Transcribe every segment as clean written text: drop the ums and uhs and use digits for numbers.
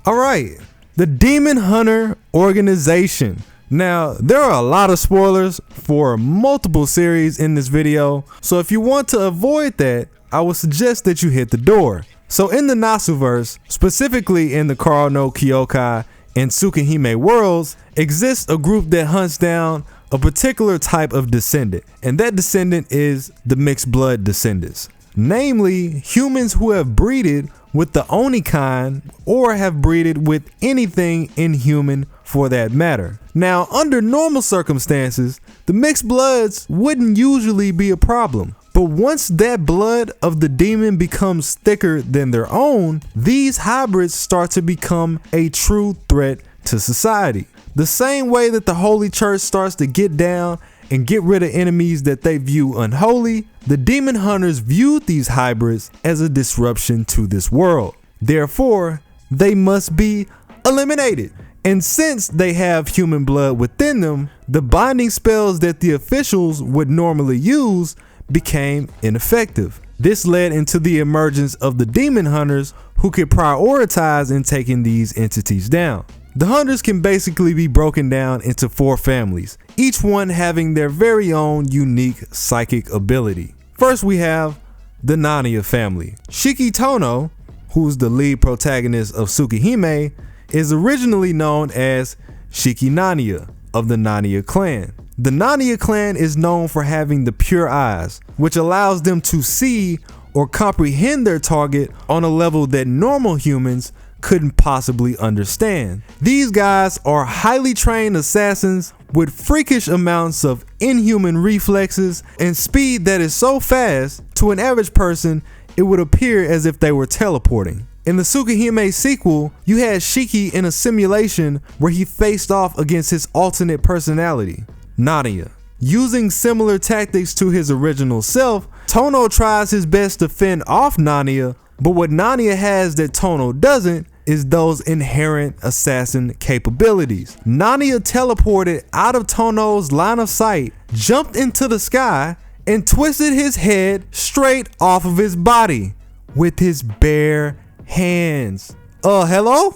Alright, the Demon Hunter organization. Now, there are a lot of spoilers for multiple series in this video, so if you want to avoid that, I would suggest that you hit the door. So in the Nasuverse, specifically in the Karo no Kyokai and Tsukihime worlds, exists a group that hunts down a particular type of descendant, and that descendant is the mixed blood descendants. Namely, humans who have breeded with the Oni kind or have breeded with anything inhuman for that matter. Now, under normal circumstances, the mixed bloods wouldn't usually be a problem. But once that blood of the demon becomes thicker than their own, these hybrids start to become a true threat to society. The same way that the Holy Church starts to get down and get rid of enemies that they view unholy, the demon hunters viewed these hybrids as a disruption to this world. Therefore, they must be eliminated. And since they have human blood within them, the binding spells that the officials would normally use became ineffective. This led into the emergence of the demon hunters who could prioritize in taking these entities down. The hunters can basically be broken down into 4 families, each one having their very own unique psychic ability. First, we have the Nadia family. Shiki Tono, who's the lead protagonist of Tsukihime, is originally known as Shiki Nadia of the Nadia Clan. The Nadia Clan is known for having the pure eyes, which allows them to see or comprehend their target on a level that normal humans couldn't possibly understand. These guys are highly trained assassins with freakish amounts of inhuman reflexes and speed that is so fast, to an average person, it would appear as if they were teleporting. In the Tsukihime sequel, you had Shiki in a simulation where he faced off against his alternate personality, Nadia. Using similar tactics to his original self, Tono tries his best to fend off Nadia, but what Nadia has that Tono doesn't is those inherent assassin capabilities. Nadia teleported out of Tono's line of sight, jumped into the sky, and twisted his head straight off of his body with his bare hands. Hello?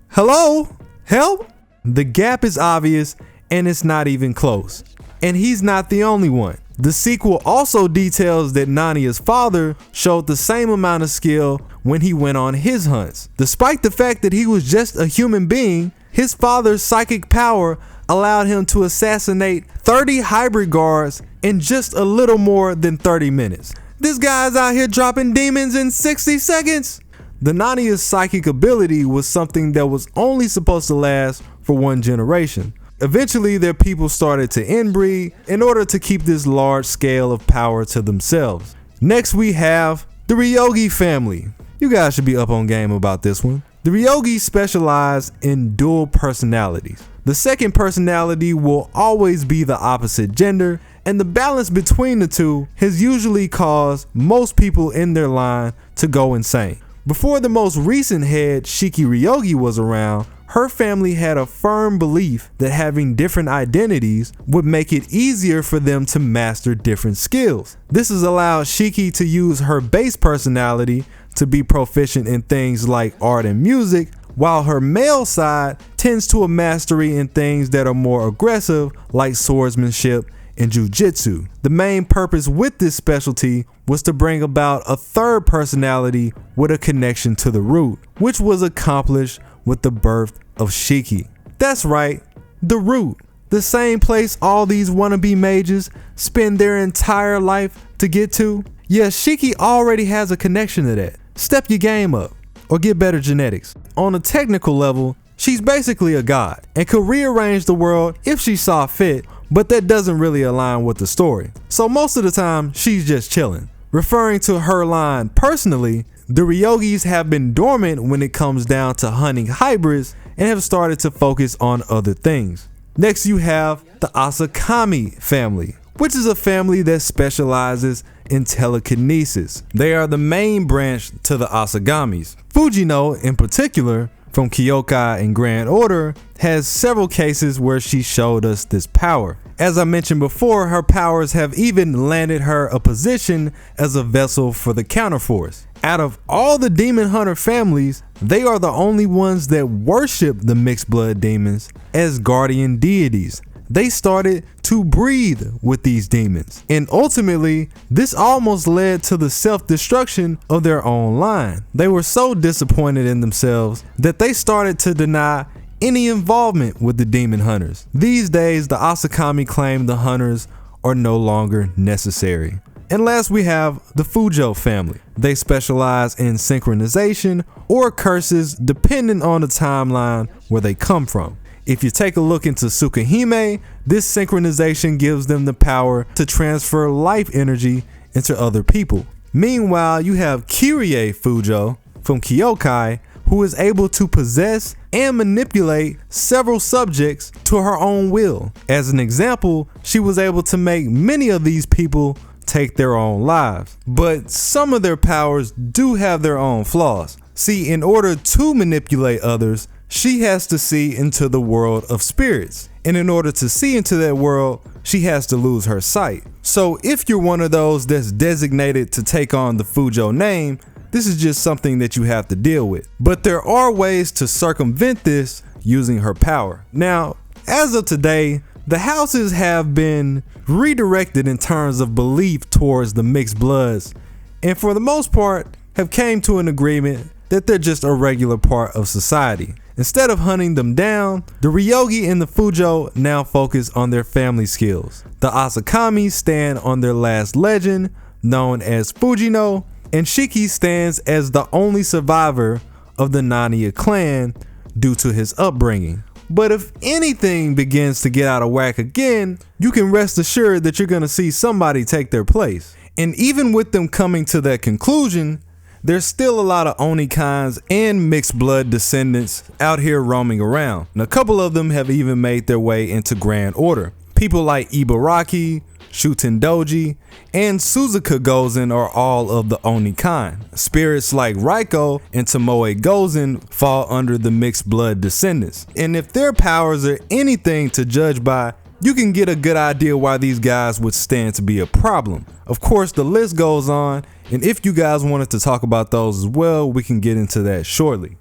Hello? Help? The gap is obvious and it's not even close. And he's not the only one. The sequel also details that Nadia's father showed the same amount of skill when he went on his hunts. Despite the fact that he was just a human being, his father's psychic power allowed him to assassinate 30 hybrid guards in just a little more than 30 minutes. This guy's out here dropping demons in 60 seconds. The Nadia's psychic ability was something that was only supposed to last for 1 generation. Eventually, their people started to inbreed in order to keep this large scale of power to themselves. Next, we have the Ryogi family. You guys should be up on game about this one. The Ryogi specialize in dual personalities. The second personality will always be the opposite gender, and the balance between the two has usually caused most people in their line to go insane. Before the most recent head, Shiki Ryogi, was around, her family had a firm belief that having different identities would make it easier for them to master different skills. This has allowed Shiki to use her base personality to be proficient in things like art and music, while her male side tends to a mastery in things that are more aggressive like swordsmanship and jujitsu. The main purpose with this specialty was to bring about a third personality with a connection to the root, which was accomplished with the birth of Shiki. That's right, the root. The same place all these wannabe mages spend their entire life to get to. Yeah, Shiki already has a connection to that. Step your game up or get better genetics. On a technical level, she's basically a god and could rearrange the world if she saw fit, but that doesn't really align with the story. So most of the time, she's just chilling. Referring to her line personally, the Ryogis have been dormant when it comes down to hunting hybrids and have started to focus on other things. Next, you have the Asakami family, which is a family that specializes in telekinesis. They are the main branch to the Asagamis. Fujino, in particular, from Kyokai and Grand Order, has several cases where she showed us this power. As I mentioned before, her powers have even landed her a position as a vessel for the counterforce. Out of all the demon hunter families, they are the only ones that worship the mixed blood demons as guardian deities. They started to breathe with these demons, and ultimately this almost led to the self-destruction of their own line. They were so disappointed in themselves that they started to deny any involvement with the demon hunters. These days the Asakami claim the hunters are no longer necessary. And last we have the Fujo family. They specialize in synchronization or curses depending on the timeline where they come from. If you take a look into Tsukihime, this synchronization gives them the power to transfer life energy into other people. Meanwhile, you have Kirie Fujo from KnK, who is able to possess and manipulate several subjects to her own will. As an example, she was able to make many of these people take their own lives. But some of their powers do have their own flaws. See, in order to manipulate others, she has to see into the world of spirits. And in order to see into that world, she has to lose her sight. So if you're one of those that's designated to take on the Fujo name, this is just something that you have to deal with. But there are ways to circumvent this using her power. Now, as of today, the houses have been redirected in terms of belief towards the mixed bloods, and for the most part have came to an agreement that they're just a regular part of society. Instead of hunting them down, the Ryogi and the Fujo now focus on their family skills. The Asakami stand on their last legend, known as Fujino, and Shiki stands as the only survivor of the Nadia Clan due to his upbringing. But if anything begins to get out of whack again, you can rest assured that you're gonna see somebody take their place. And even with them coming to that conclusion, there's still a lot of Oni-Khans and mixed blood descendants out here roaming around. And a couple of them have even made their way into Grand Order. People like Ibaraki, Shuten Doji, and Suzuka Gozen are all of the Oni-Khan. Spirits like Raiko and Tomoe Gozen fall under the mixed blood descendants. And if their powers are anything to judge by, you can get a good idea why these guys would stand to be a problem. Of course, the list goes on, and if you guys wanted to talk about those as well, we can get into that shortly.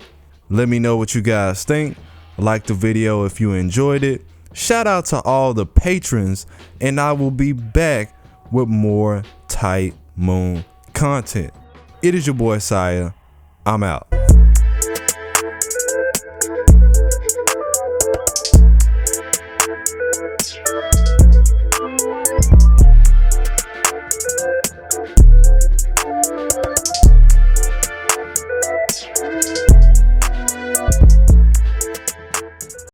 Let me know what you guys think. Like the video if you enjoyed it. Shout out to all the patrons, and I will be back with more Tight Moon content. It is your boy Tsiah. I'm out.